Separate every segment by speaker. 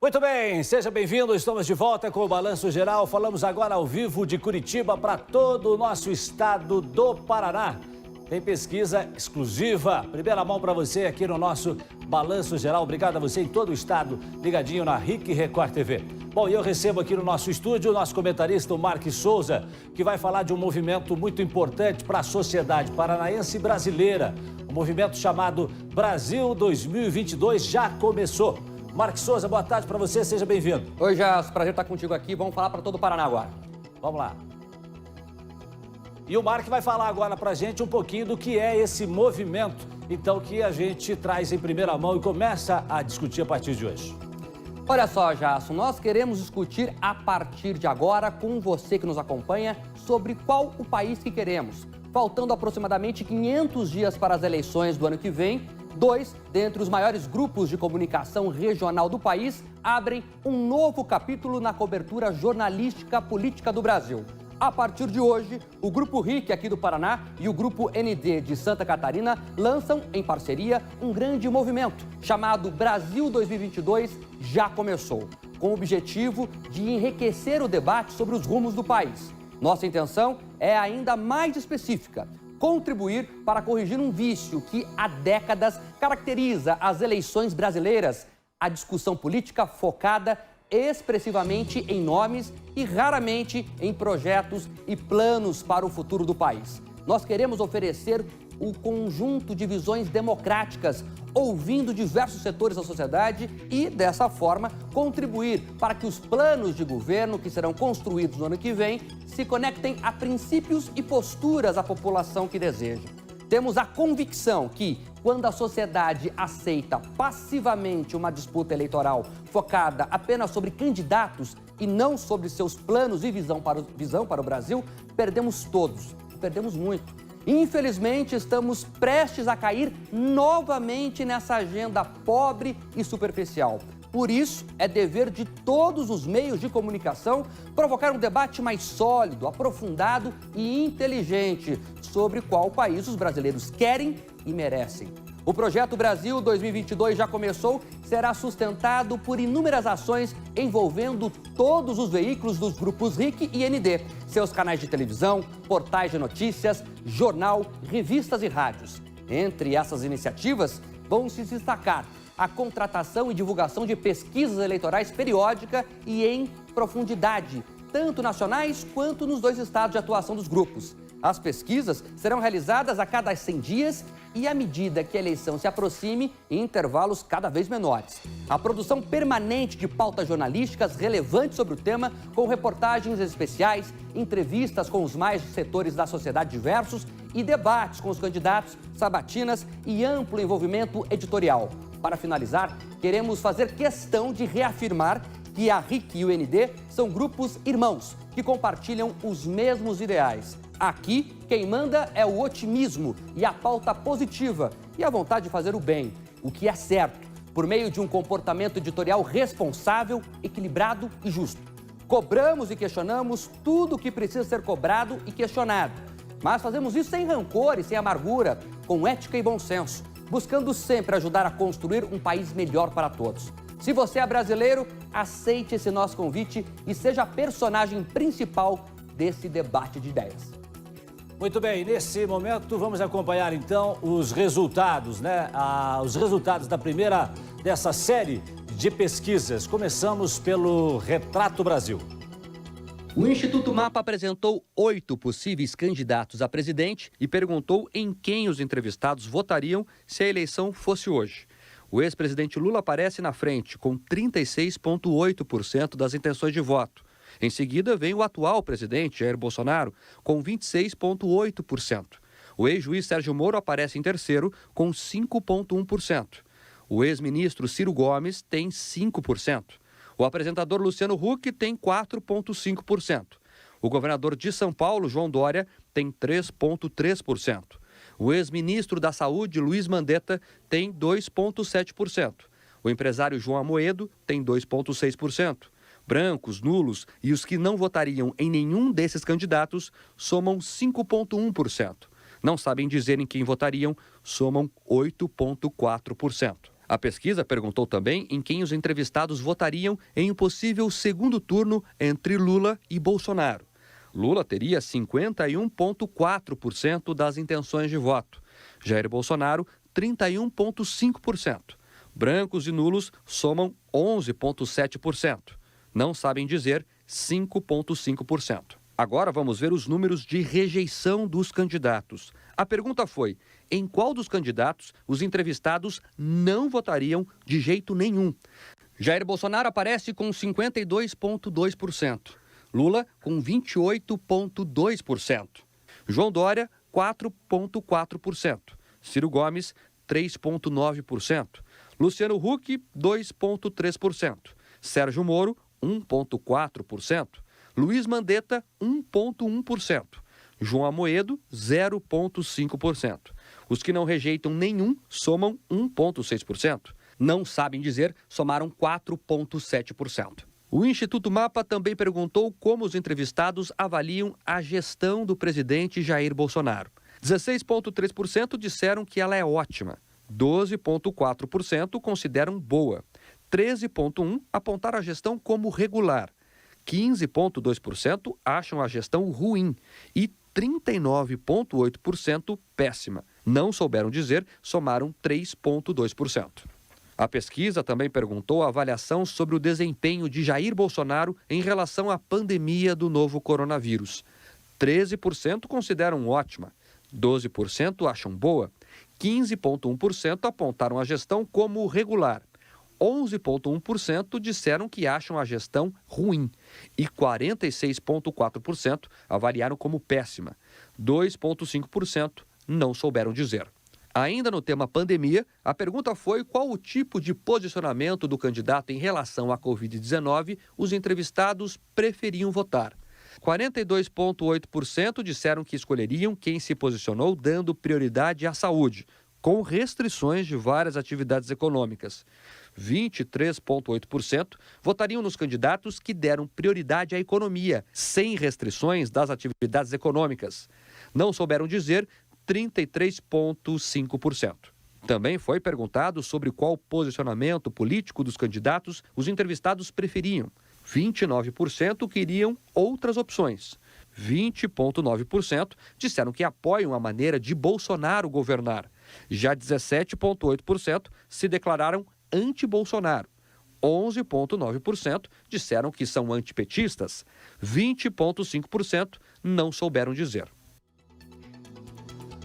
Speaker 1: Muito bem, seja bem-vindo. Estamos de volta com o Balanço Geral. Falamos agora ao vivo de Curitiba para todo o nosso estado do Paraná. Tem pesquisa exclusiva, primeira mão para você aqui no nosso Balanço Geral. Obrigado a você em todo o estado, ligadinho na RIC Record TV. Bom, e eu recebo aqui no nosso estúdio o nosso comentarista, o Marques Souza, que vai falar de um movimento muito importante para a sociedade paranaense e brasileira. O movimento chamado Brasil 2022 já começou. Marques Souza, boa tarde para você, seja bem-vindo.
Speaker 2: Oi, Jas, prazer estar contigo aqui. Vamos falar para todo o Paraná agora.
Speaker 1: Vamos lá. E o Marques vai falar agora para a gente um pouquinho do que é esse movimento, então, que a gente traz em primeira mão e começa a discutir a partir de hoje.
Speaker 2: Olha só, Jasso, nós queremos discutir a partir de agora com você que nos acompanha sobre qual o país que queremos. Faltando aproximadamente 500 dias para as eleições do ano que vem, dois dentre os maiores grupos de comunicação regional do país abrem um novo capítulo na cobertura jornalística política do Brasil. A partir de hoje, o Grupo RIC aqui do Paraná e o Grupo ND de Santa Catarina lançam, em parceria, um grande movimento chamado Brasil 2022 Já Começou, com o objetivo de enriquecer o debate sobre os rumos do país. Nossa intenção é ainda mais específica: contribuir para corrigir um vício que há décadas caracteriza as eleições brasileiras, a discussão política focada expressivamente em nomes e raramente em projetos e planos para o futuro do país. Nós queremos oferecer um conjunto de visões democráticas, ouvindo diversos setores da sociedade e, dessa forma, contribuir para que os planos de governo que serão construídos no ano que vem se conectem a princípios e posturas da população que deseja. Temos a convicção que, quando a sociedade aceita passivamente uma disputa eleitoral focada apenas sobre candidatos e não sobre seus planos e visão para o Brasil, perdemos todos, perdemos muito. Infelizmente, estamos prestes a cair novamente nessa agenda pobre e superficial. Por isso, é dever de todos os meios de comunicação provocar um debate mais sólido, aprofundado e inteligente sobre qual país os brasileiros querem e merecem. O projeto Brasil 2022 Já Começou será sustentado por inúmeras ações envolvendo todos os veículos dos grupos RIC e ND, seus canais de televisão, portais de notícias, jornal, revistas e rádios. Entre essas iniciativas, vão se destacar a contratação e divulgação de pesquisas eleitorais periódica e em profundidade, tanto nacionais quanto nos dois estados de atuação dos grupos. As pesquisas serão realizadas a cada 100 dias e, à medida que a eleição se aproxime, em intervalos cada vez menores. A produção permanente de pautas jornalísticas relevantes sobre o tema, com reportagens especiais, entrevistas com os mais setores da sociedade diversos e debates com os candidatos, sabatinas e amplo envolvimento editorial. Para finalizar, queremos fazer questão de reafirmar que a RIC e o ND são grupos irmãos que compartilham os mesmos ideais. Aqui, quem manda é o otimismo e a pauta positiva e a vontade de fazer o bem, o que é certo, por meio de um comportamento editorial responsável, equilibrado e justo. Cobramos e questionamos tudo o que precisa ser cobrado e questionado, mas fazemos isso sem rancor e sem amargura, com ética e bom senso, buscando sempre ajudar a construir um país melhor para todos. Se você é brasileiro, aceite esse nosso convite e seja a personagem principal desse debate de ideias.
Speaker 1: Muito bem, nesse momento vamos acompanhar então os resultados, os resultados da primeira dessa série de pesquisas. Começamos pelo Retrato Brasil.
Speaker 2: O Instituto Mapa apresentou 8 possíveis candidatos a presidente e perguntou em quem os entrevistados votariam se a eleição fosse hoje. O ex-presidente Lula aparece na frente, com 36,8% das intenções de voto. Em seguida, vem o atual presidente, Jair Bolsonaro, com 26,8%. O ex-juiz Sérgio Moro aparece em terceiro, com 5,1%. O ex-ministro Ciro Gomes tem 5%. O apresentador Luciano Huck tem 4,5%. O governador de São Paulo, João Dória, tem 3,3%. O ex-ministro da Saúde, Luiz Mandetta, tem 2,7%. O empresário João Amoedo tem 2,6%. Brancos, nulos e os que não votariam em nenhum desses candidatos somam 5,1%. Não sabem dizer em quem votariam, somam 8,4%. A pesquisa perguntou também em quem os entrevistados votariam em um possível segundo turno entre Lula e Bolsonaro. Lula teria 51,4% das intenções de voto. Jair Bolsonaro, 31,5%. Brancos e nulos somam 11,7%. Não sabem dizer, 5,5%. Agora vamos ver os números de rejeição dos candidatos. A pergunta foi: em qual dos candidatos os entrevistados não votariam de jeito nenhum? Jair Bolsonaro aparece com 52,2%. Lula com 28,2%. João Dória, 4,4%. Ciro Gomes, 3,9%. Luciano Huck, 2,3%. Sérgio Moro, 1,4%. Luiz Mandetta, 1,1%. João Amoedo, 0,5%. Os que não rejeitam nenhum somam 1,6%. Não sabem dizer, somaram 4,7%. O Instituto Mapa também perguntou como os entrevistados avaliam a gestão do presidente Jair Bolsonaro. 16,3% disseram que ela é ótima. 12,4% consideram boa. 13,1% apontaram a gestão como regular. 15,2% acham a gestão ruim e 39,8% péssima. Não souberam dizer, somaram 3,2%. A pesquisa também perguntou a avaliação sobre o desempenho de Jair Bolsonaro em relação à pandemia do novo coronavírus. 13% consideram ótima, 12% acham boa, 15,1% apontaram a gestão como regular. 11,1% disseram que acham a gestão ruim e 46,4% avaliaram como péssima. 2,5% não souberam dizer. Ainda no tema pandemia, a pergunta foi qual o tipo de posicionamento do candidato em relação à Covid-19 os entrevistados preferiam votar. 42,8% disseram que escolheriam quem se posicionou dando prioridade à saúde, com restrições de várias atividades econômicas. 23,8% votariam nos candidatos que deram prioridade à economia, sem restrições das atividades econômicas. Não souberam dizer, 33,5%. Também foi perguntado sobre qual posicionamento político dos candidatos os entrevistados preferiam. 29% queriam outras opções. 20,9% disseram que apoiam a maneira de Bolsonaro governar. Já 17,8% se declararam anti-Bolsonaro. 11,9% disseram que são antipetistas. 20,5% não souberam dizer.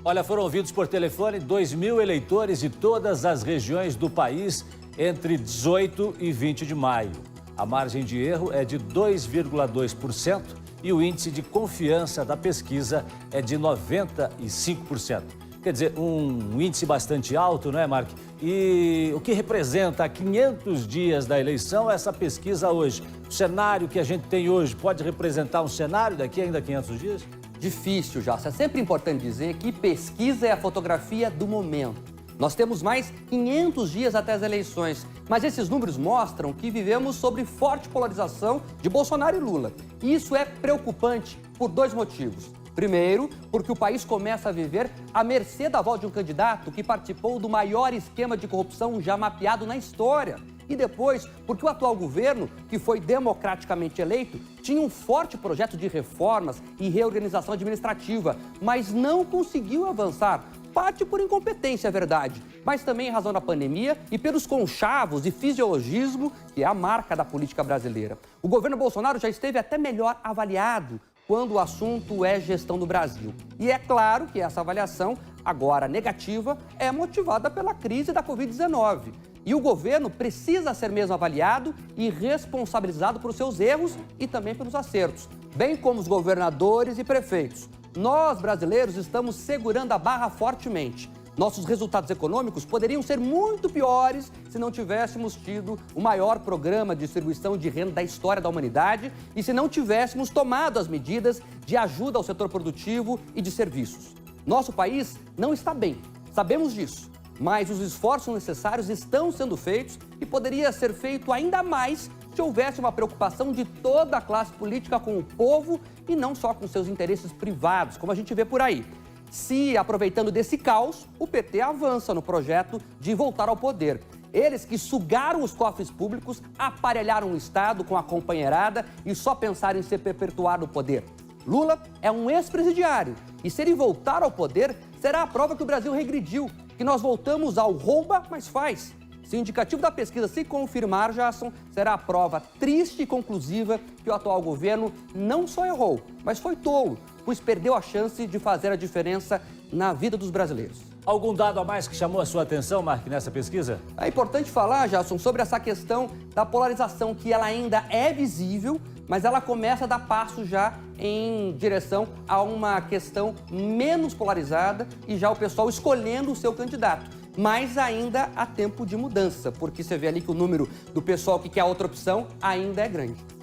Speaker 1: Olha, foram ouvidos por telefone 2.000 eleitores de todas as regiões do país entre 18 e 20 de maio. A margem de erro é de 2,2% e o índice de confiança da pesquisa é de 95%. Quer dizer, um índice bastante alto, não é, Mark? E o que representa 500 dias da eleição essa pesquisa hoje? O cenário que a gente tem hoje pode representar um cenário daqui ainda a 500 dias?
Speaker 2: Difícil, Jassa. É sempre importante dizer que pesquisa é a fotografia do momento. Nós temos mais 500 dias até as eleições, mas esses números mostram que vivemos sob forte polarização de Bolsonaro e Lula. E isso é preocupante por dois motivos. Primeiro, porque o país começa a viver à mercê da voz de um candidato que participou do maior esquema de corrupção já mapeado na história. E depois, porque o atual governo, que foi democraticamente eleito, tinha um forte projeto de reformas e reorganização administrativa, mas não conseguiu avançar. Parte por incompetência, é verdade, mas também em razão da pandemia e pelos conchavos e fisiologismo que é a marca da política brasileira. O governo Bolsonaro já esteve até melhor avaliado quando o assunto é gestão do Brasil. E é claro que essa avaliação, agora negativa, é motivada pela crise da Covid-19. E o governo precisa ser mesmo avaliado e responsabilizado por seus erros e também pelos acertos, bem como os governadores e prefeitos. Nós, brasileiros, estamos segurando a barra fortemente. Nossos resultados econômicos poderiam ser muito piores se não tivéssemos tido o maior programa de distribuição de renda da história da humanidade e se não tivéssemos tomado as medidas de ajuda ao setor produtivo e de serviços. Nosso país não está bem, sabemos disso, mas os esforços necessários estão sendo feitos e poderia ser feito ainda mais se houvesse uma preocupação de toda a classe política com o povo e não só com seus interesses privados, como a gente vê por aí. Se, aproveitando desse caos, o PT avança no projeto de voltar ao poder. Eles que sugaram os cofres públicos, aparelharam o Estado com a companheirada e só pensaram em se perpetuar no poder. Lula é um ex-presidiário e se ele voltar ao poder, será a prova que o Brasil regrediu, que nós voltamos ao rouba, mas faz. Se o indicativo da pesquisa se confirmar, Jasson, será a prova triste e conclusiva que o atual governo não só errou, mas foi tolo, pois perdeu a chance de fazer a diferença na vida dos brasileiros.
Speaker 1: Algum dado a mais que chamou a sua atenção, Mark, nessa pesquisa?
Speaker 2: É importante falar, Jasson, sobre essa questão da polarização, que ela ainda é visível, mas ela começa a dar passo já em direção a uma questão menos polarizada e já o pessoal escolhendo o seu candidato. Mas ainda há tempo de mudança, porque você vê ali que o número do pessoal que quer a outra opção ainda é grande.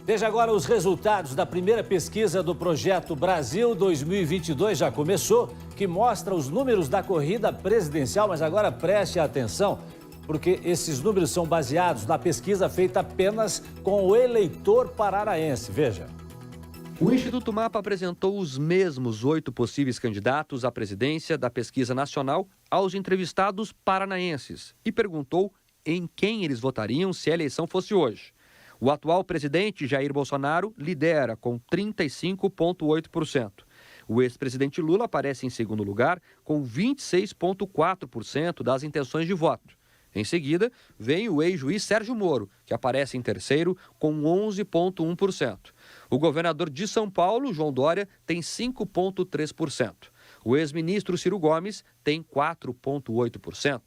Speaker 1: Veja agora os resultados da primeira pesquisa do Projeto Brasil 2022, já começou, que mostra os números da corrida presidencial, mas agora preste atenção, porque esses números são baseados na pesquisa feita apenas com o eleitor paranaense. Veja.
Speaker 3: O Instituto Mapa apresentou os mesmos 8 possíveis candidatos à presidência da pesquisa nacional aos entrevistados paranaenses e perguntou em quem eles votariam se a eleição fosse hoje. O atual presidente, Jair Bolsonaro, lidera com 35,8%. O ex-presidente Lula aparece em segundo lugar com 26,4% das intenções de voto. Em seguida, vem o ex-juiz Sérgio Moro, que aparece em terceiro com 11,1%. O governador de São Paulo, João Dória, tem 5,3%. O ex-ministro Ciro Gomes tem 4,8%.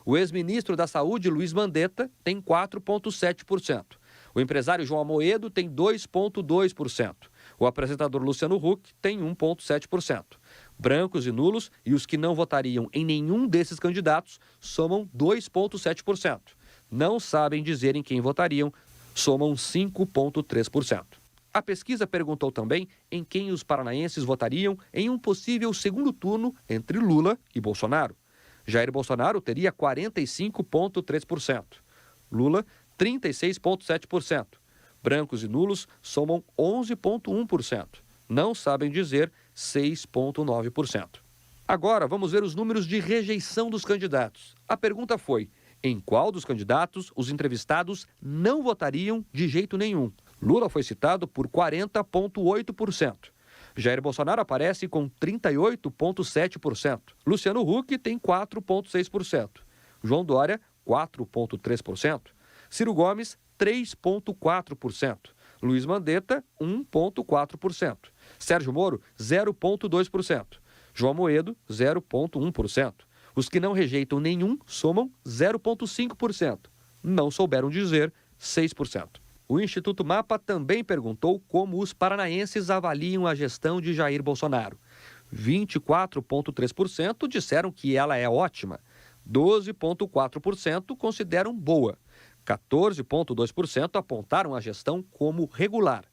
Speaker 3: O ex-ministro da Saúde, Luiz Mandetta, tem 4,7%. O empresário João Amoedo tem 2,2%. O apresentador Luciano Huck tem 1,7%. Brancos e nulos e os que não votariam em nenhum desses candidatos somam 2,7%. Não sabem dizer em quem votariam, somam 5,3%. A pesquisa perguntou também em quem os paranaenses votariam em um possível segundo turno entre Lula e Bolsonaro. Jair Bolsonaro teria 45,3%. Lula, 36,7%. Brancos e nulos somam 11,1%. Não sabem dizer 6,9%. Agora, vamos ver os números de rejeição dos candidatos. A pergunta foi: em qual dos candidatos os entrevistados não votariam de jeito nenhum? Lula foi citado por 40,8%. Jair Bolsonaro aparece com 38,7%. Luciano Huck tem 4,6%. João Dória, 4,3%. Ciro Gomes, 3,4%. Luiz Mandetta, 1,4%. Sérgio Moro, 0,2%. João Amoedo, 0,1%. Os que não rejeitam nenhum somam 0,5%. Não souberam dizer 6%. O Instituto Mapa também perguntou como os paranaenses avaliam a gestão de Jair Bolsonaro. 24,3% disseram que ela é ótima. 12,4% consideram boa. 14,2% apontaram a gestão como regular.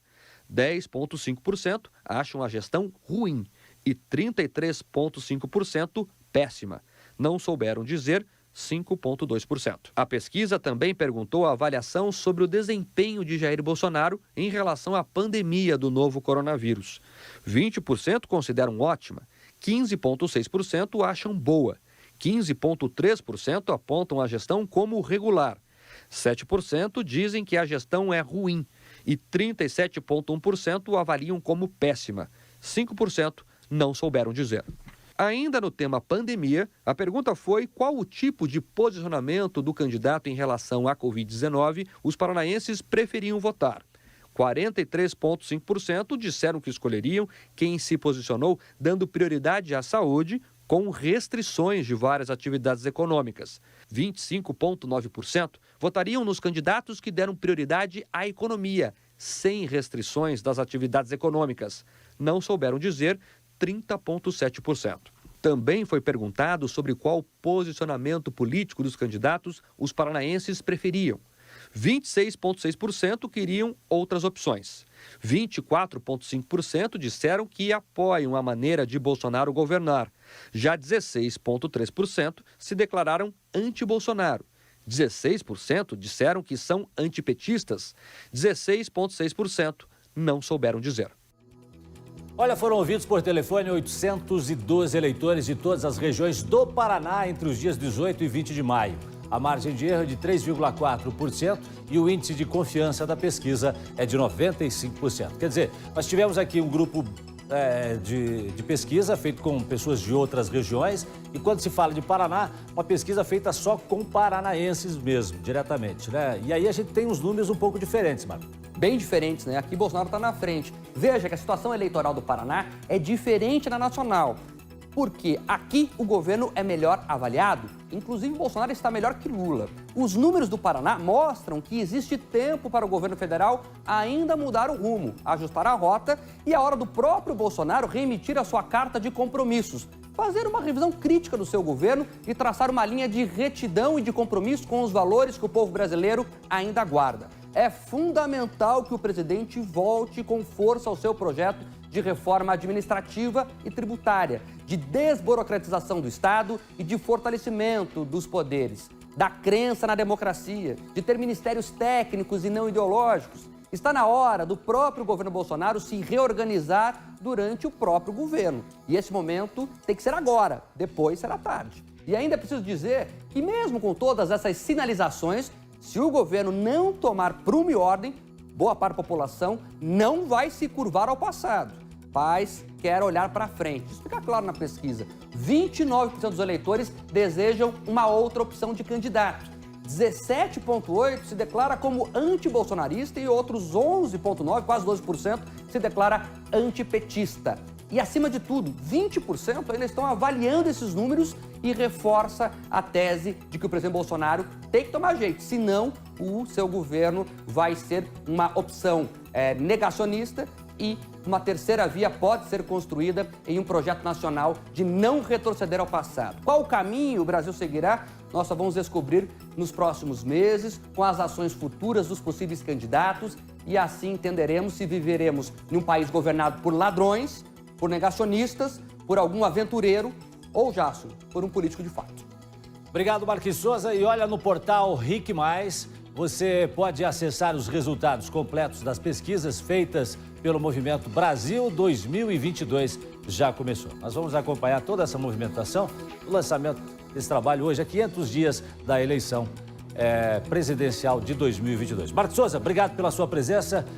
Speaker 3: 10,5% acham a gestão ruim e 33,5% péssima. Não souberam dizer 5,2%. A pesquisa também perguntou a avaliação sobre o desempenho de Jair Bolsonaro em relação à pandemia do novo coronavírus. 20% consideram ótima, 15,6% acham boa, 15,3% apontam a gestão como regular, 7% dizem que a gestão é ruim e 37,1% avaliam como péssima. 5% não souberam dizer. Ainda no tema pandemia, a pergunta foi qual o tipo de posicionamento do candidato em relação à Covid-19 os paranaenses preferiam votar. 43,5% disseram que escolheriam quem se posicionou dando prioridade à saúde com restrições de várias atividades econômicas. 25,9% votariam nos candidatos que deram prioridade à economia, sem restrições das atividades econômicas. Não souberam dizer 30,7%. Também foi perguntado sobre qual posicionamento político dos candidatos os paranaenses preferiam. 26,6% queriam outras opções. 24,5% disseram que apoiam a maneira de Bolsonaro governar. Já 16,3% se declararam anti-Bolsonaro. 16% disseram que são antipetistas. 16,6% não souberam dizer.
Speaker 1: Olha, foram ouvidos por telefone 812 eleitores de todas as regiões do Paraná entre os dias 18 e 20 de maio. A margem de erro é de 3,4% e o índice de confiança da pesquisa é de 95%. Quer dizer, nós tivemos aqui um grupo de pesquisa feito com pessoas de outras regiões e quando se fala de Paraná, uma pesquisa feita só com paranaenses mesmo, diretamente, né? E aí a gente tem uns números um pouco diferentes, Marco.
Speaker 2: Bem diferentes, né? Aqui Bolsonaro está na frente. Veja que a situação eleitoral do Paraná é diferente da nacional. Porque aqui o governo é melhor avaliado, inclusive Bolsonaro está melhor que Lula. Os números do Paraná mostram que existe tempo para o governo federal ainda mudar o rumo, ajustar a rota e a hora do próprio Bolsonaro reemitir a sua carta de compromissos, fazer uma revisão crítica do seu governo e traçar uma linha de retidão e de compromisso com os valores que o povo brasileiro ainda guarda. É fundamental que o presidente volte com força ao seu projeto de reforma administrativa e tributária, de desburocratização do Estado e de fortalecimento dos poderes, da crença na democracia, de ter ministérios técnicos e não ideológicos. Está na hora do próprio governo Bolsonaro se reorganizar durante o próprio governo. E esse momento tem que ser agora, depois será tarde. E ainda é preciso dizer que mesmo com todas essas sinalizações, se o governo não tomar prumo e ordem, boa parte da população não vai se curvar ao passado. Mas quer olhar para frente. Isso fica claro na pesquisa. 29% dos eleitores desejam uma outra opção de candidato. 17,8% se declara como antibolsonarista e outros 11,9%, quase 12%, se declara antipetista. E, acima de tudo, 20% ainda estão avaliando esses números e reforça a tese de que o presidente Bolsonaro tem que tomar jeito, senão o seu governo vai ser uma opção negacionista e uma terceira via pode ser construída em um projeto nacional de não retroceder ao passado. Qual o caminho o Brasil seguirá? Nós só vamos descobrir nos próximos meses, com as ações futuras dos possíveis candidatos, e assim entenderemos se viveremos em um país governado por ladrões, por negacionistas, por algum aventureiro ou, Jássio, por um político de fato.
Speaker 1: Obrigado, Marquinhos Souza. E olha, no portal RIC+, você pode acessar os resultados completos das pesquisas feitas pelo Movimento Brasil 2022. Já começou. Nós vamos acompanhar toda essa movimentação, o lançamento desse trabalho hoje, a 500 dias da eleição presidencial de 2022. Marquinhos Souza, obrigado pela sua presença.